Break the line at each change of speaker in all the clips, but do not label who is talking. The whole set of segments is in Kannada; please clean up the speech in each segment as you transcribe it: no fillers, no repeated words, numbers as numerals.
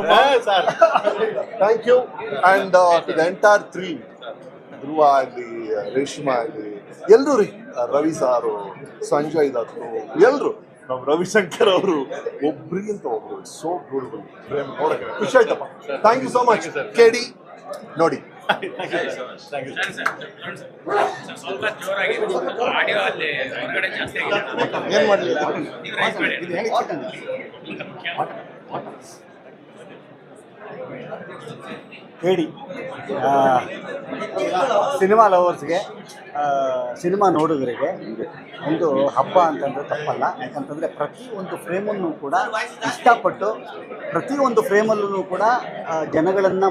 Yes, sir. Thank you. And to the entire three, ಧ್ರುವ ಆಗಲಿ ರೇಷ್ಮಾ ಆಗಲಿ ಎಲ್ಲರೂ ರೀ ರವಿ ಸಾರು ಸಂಜಯ್ ದತ್ತು ಎಲ್ಲರೂ ನಮ್ಮ ರವಿಶಂಕರ್ ಅವರು ಒಬ್ರಿಗಿಂತ ಒಬ್ರು ಸೋ ಬ್ಯೂಟಿಫುಲ್ ಪ್ರೇಮ್ ನೋಡಕ್ಕೆ ಖುಷಿ ಆಯ್ತಪ್ಪ. ಥ್ಯಾಂಕ್ ಯು ಸೋ ಮಚ್ ಕೆಡಿ ನೋಡಿ. ಏನ್ ಮಾಡಲಿ
ಹೇಳಿ ಸಿನಿಮಾ ಲವರ್ಸ್ಗೆ ಸಿನಿಮಾ ನೋಡುಗರಿಗೆ ಒಂದು ಹಬ್ಬ ಅಂತಂದರೆ ತಪ್ಪಲ್ಲ. ಯಾಕಂತಂದರೆ ಪ್ರತಿಯೊಂದು ಫ್ರೇಮನ್ನು ಕೂಡ ಇಷ್ಟಪಟ್ಟು ಪ್ರತಿಯೊಂದು ಫ್ರೇಮಲ್ಲೂ ಕೂಡ ಜನಗಳನ್ನು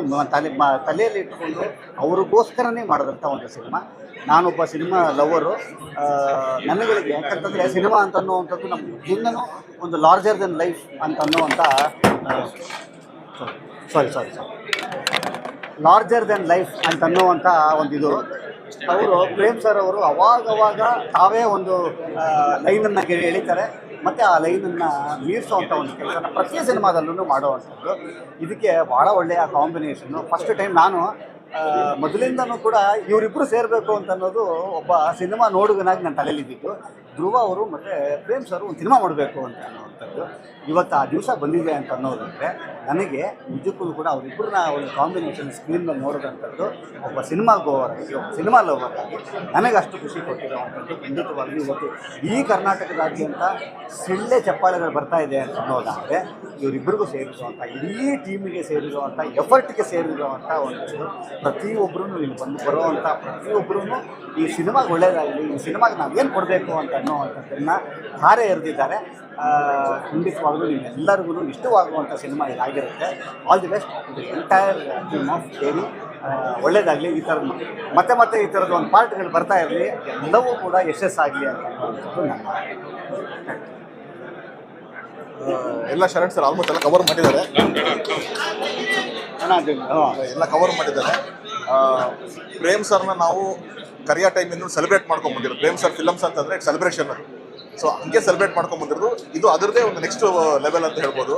ತಲೆಯಲ್ಲಿ ಇಟ್ಕೊಂಡು ಅವ್ರಿಗೋಸ್ಕರನೇ ಮಾಡಿದಂಥ ಒಂದು ಸಿನಿಮಾ. ನಾನೊಬ್ಬ ಸಿನಿಮಾ ಲವರು. ನನಗಳಿಗೆ ಯಾಕಂತಂದರೆ ಸಿನಿಮಾ ಅಂತ ಅನ್ನುವಂಥದ್ದು ನಮ್ಮ ಜೀವನನೂ ಒಂದು ಲಾರ್ಜರ್ ದೆನ್ ಲೈಫ್ ಅಂತ ಅನ್ನುವಂಥ ಲಾರ್ಜರ್ ದೆನ್ ಲೈಫ್ ಅಂತ ಅನ್ನುವಂಥ ಒಂದಿದು. ಅವರು ಪ್ರೇಮ್ ಸರ್ ಅವರು ಅವಾಗವಾಗ ತಾವೇ ಒಂದು ಲೈನನ್ನು ಎಳಿತಾರೆ ಮತ್ತು ಆ ಲೈನನ್ನು ಮೀರಿಸುವಂಥ ಒಂದು ಕೆಲಸನ ಪ್ರತಿ ಸಿನಿಮಾದಲ್ಲೂ ಮಾಡುವಂಥದ್ದು. ಇದಕ್ಕೆ ಭಾಳ ಒಳ್ಳೆಯ ಕಾಂಬಿನೇಷನ್ನು. ಫಸ್ಟ್ ಟೈಮ್ ನಾನು ಮೊದಲಿಂದನೂ ಕೂಡ ಇವರಿಬ್ಬರು ಸೇರಬೇಕು ಅಂತ ಅನ್ನೋದು ಒಬ್ಬ ಸಿನಿಮಾ ನೋಡುಗನಾಗಿ ನನ್ನ ತಲೆಯಲ್ಲಿದ್ದಿದ್ದು. ಧ್ರುವ ಅವರು ಮತ್ತು ಪ್ರೇಮ್ ಸರ್ ಒಂದು ಸಿನಿಮಾ ಮಾಡಬೇಕು ಅಂತ ಅನ್ನೋವಂಥದ್ದು ಇವತ್ತು ಆ ದಿವಸ ಬಂದಿದೆ ಅಂತ ಅನ್ನೋದಂದರೆ ನನಗೆ ನಿಜಕ್ಕೂ ಕೂಡ ಅವರಿಬ್ಬರನ್ನ ಒಂದು ಕಾಂಬಿನೇಷನ್ ಸ್ಕ್ರೀನ್ ಮೇಲೆ ನೋಡೋದಂಥದ್ದು ಒಬ್ಬ ಸಿನಿಮಾ ಗೋವರಾಗಿ ಒಬ್ಬ ಸಿನಿಮಾ ಲವರಾಗಿ ನನಗೆ ಅಷ್ಟು ಖುಷಿ ಕೊಟ್ಟಿರೋವಂಥದ್ದು ಖಂಡಿತವಾಗಿ ಇವತ್ತು ಈ ಕರ್ನಾಟಕದಾದ್ಯಂತ ಸಿಳ್ಳೆ ಚಪ್ಪಾಳೆಗಳು ಬರ್ತಾ ಇದೆ ಅಂತ ಅನ್ನೋದಾದರೆ ಇವರಿಬ್ಬರಿಗೂ ಸೇರಿರುವಂಥ ಇಡೀ ಟೀಮಿಗೆ ಸೇರಿರುವಂಥ ಎಫರ್ಟ್ಗೆ ಸೇರಿರುವಂಥ ಒಂದು ಪ್ರತಿಯೊಬ್ಬರೂ ಇಲ್ಲಿ ಬರುವಂಥ ಪ್ರತಿಯೊಬ್ಬರೂ ಈ ಸಿನಿಮಾಗೆ ಒಳ್ಳೆಯದಾಗಲಿ, ಈ ಸಿನಿಮಾಗೆ ನಾವೇನು ಕೊಡಬೇಕು ಅಂತ ಅನ್ನೋವಂಥದ್ದನ್ನು ಧಾರೆ ಎರೆದಿದ್ದಾರೆ. ಖಂಡಿತವಾಗಲೂ ನಿಮ್ಮೆಲ್ಲರಿಗೂ ಇಷ್ಟವಾಗುವಂಥ ಸಿನಿಮಾ ಇದಾಗಿರುತ್ತೆ. All the best the entire team of ಕೇರಿ. ಒಳ್ಳೆಯದಾಗಲಿ. ಈ ಥರದ ಮತ್ತೆ ಈ ಥರದ ಒಂದು ಪಾರ್ಟ್ಗಳು ಬರ್ತಾ ಇರಲಿ, ಎಲ್ಲವೂ ಕೂಡ ಯಶಸ್ಸಾಗಲಿ ಅಂತ ಅನ್ನೋವಂಥದ್ದು ನನ್ನ
ಎಲ್ಲ ಶರಣ್ ಸರ್ ಆಲ್ಮೋಸ್ಟ್ ಎಲ್ಲ ಕವರ್ ಮಾಡಿದ್ದಾರೆ. ಎಲ್ಲ ಕವರ್ ಮಾಡಿದ್ದಾರೆ. ಪ್ರೇಮ್ ಸರ್ನ ನಾವು ಕರಿಯಾ ಟೈಮಿಂದ ಸೆಲೆಬ್ರೇಟ್ ಮಾಡ್ಕೊಂಡು ಬಂದಿರೋದು. ಪ್ರೇಮ್ ಸರ್ ಫಿಲಮ್ಸ್ ಅಂತಂದರೆ ಸೆಲೆಬ್ರೇಷನ್. ಸೊ ಹಂಗೆ ಸೆಲೆಬ್ರೇಟ್ ಮಾಡ್ಕೊಂಡು ಬಂದಿರೋದು. ಇದು ಅದರದೇ ಒಂದು ನೆಕ್ಸ್ಟ್ ಲೆವೆಲ್ ಅಂತ ಹೇಳ್ಬೋದು.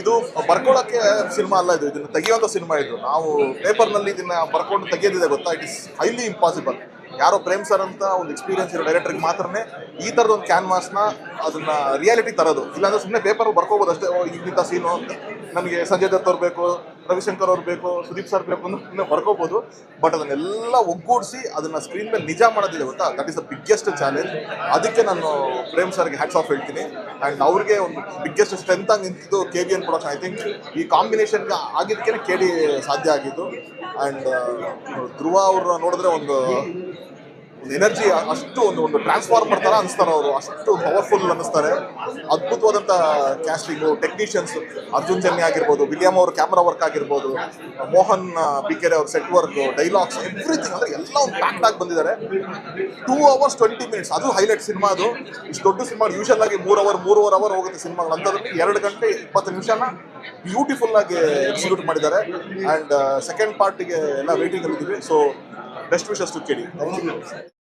ಇದು ಬರ್ಕೊಳ್ಳೋಕ್ಕೆ ಸಿನಿಮಾ ಅಲ್ಲ, ಇದನ್ನು ತೆಗಿಯೋಂಥ ಸಿನಿಮಾ. ಇದು ನಾವು ಪೇಪರ್ನಲ್ಲಿ ಇದನ್ನು ಬರ್ಕೊಂಡು ತೆಗಿಯೋದಿದೆ ಗೊತ್ತಾ. It is highly impossible. ಯಾರೋ ಪ್ರೇಮ್ ಸರ್ ಅಂತ ಒಂದು ಎಕ್ಸ್ಪೀರಿಯನ್ಸ್ ಇರೋ ಡೈರೆಕ್ಟರ್ಗೆ ಮಾತ್ರನೇ ಈ ಥರದ ಒಂದು ಕ್ಯಾನ್ವಾಸ್ನ ಅದನ್ನು ರಿಯಾಲಿಟಿ ತರೋದು. ಇಲ್ಲಾಂದ್ರೆ ಸುಮ್ಮನೆ ಪೇಪರ್ ಬರ್ಕೋಬೋದು ಅಷ್ಟೇ. ಇಂಥ ಸೀನು ಅಂತ ನಮಗೆ ಸಂಜಯ್ ದತ್ ಅವ್ರು ಬೇಕು, ರವಿಶಂಕರ್ ಅವ್ರು ಬೇಕು, ಸುದೀಪ್ ಸರ್ ಬೇಕು ಅಂತ ಸುಮ್ಮನೆ ಬರ್ಕೋಬೋದು. ಬಟ್ ಅದನ್ನೆಲ್ಲ ಒಗ್ಗೂಡಿಸಿ ಅದನ್ನು ಸ್ಕ್ರೀನ್ ಮೇಲೆ ನಿಜ ಮಾಡೋದಿದೆ ಗೊತ್ತಾ. That is the biggest challenge. ಅದಕ್ಕೆ ನಾನು ಪ್ರೇಮ್ ಸರ್ಗೆ ಹ್ಯಾಟ್ಸ್ ಆಫ್ ಹೇಳ್ತೀನಿ. ಆ್ಯಂಡ್ ಅವ್ರಿಗೆ ಒಂದು ಬಿಗ್ಗೆಸ್ಟ್ ಸ್ಟ್ರೆಂತ್ ಆಗಿ ನಿಂತಿದ್ದು KVN ಪ್ರೊಡಕ್ಷನ್. ಐ ಥಿಂಕ್ ಈ ಕಾಂಬಿನೇಷನ್ಗೆ ಆಗಿದ್ದಕ್ಕೆ KD ಸಾಧ್ಯ ಆಗಿದ್ದು. ಆ್ಯಂಡ್ ಧ್ರುವ ಅವ್ರನ್ನ ನೋಡಿದ್ರೆ ಒಂದು ಎನರ್ಜಿ ಅಷ್ಟು ಒಂದು ಟ್ರಾನ್ಸ್ಫಾರ್ಮರ್ ಥರ ಅನಿಸ್ತಾರೆ ಅವರು. ಅಷ್ಟು ಪವರ್ಫುಲ್ ಅನ್ನಿಸ್ತಾರೆ. ಅದ್ಭುತವಾದಂಥ ಕ್ಯಾಸ್ಟಿಂಗು, ಟೆಕ್ನಿಷಿಯನ್ಸ್, ಅರ್ಜುನ್ ಜನ್ಯ ಆಗಿರ್ಬೋದು, ವಿಲಿಯಮ್ ಅವ್ರ ಕ್ಯಾಮ್ರಾ ವರ್ಕ್ ಆಗಿರ್ಬೋದು, ಮೋಹನ್ ಬಿಕೆರೆ ಅವ್ರ ಸೆಟ್ ವರ್ಕ್, ಡೈಲಾಗ್ಸ್, ಎವ್ರಿಥಿಂಗ್ ಅಂದರೆ ಎಲ್ಲ ಒಂದು ಪ್ಯಾಕ್ಡ್ ಆಗಿ ಬಂದಿದ್ದಾರೆ. 2 hours 20 minutes ಅದು ಹೈಲೈಟ್ ಸಿನಿಮಾ. ಅದು ಇಷ್ಟು ದೊಡ್ಡ ಸಿನಿಮಾ ಯೂಶಲ್ ಆಗಿ 3 ಅವರ್ ಹೋಗುತ್ತೆ ಸಿನಿಮಾಗಳು. ಅಂಥದ್ರಲ್ಲಿ 2 ಗಂಟೆ 20 ನಿಮಿಷನ ಬ್ಯೂಟಿಫುಲ್ ಆಗಿ ಎಕ್ಸಿಕ್ಯೂಟ್ ಮಾಡಿದ್ದಾರೆ. ಆ್ಯಂಡ್ ಸೆಕೆಂಡ್ ಪಾರ್ಟಿಗೆ ಎಲ್ಲ ವೇಟಿಂಗ್ ಅಲ್ಲಿದ್ದೀವಿ. So best wishes to KD.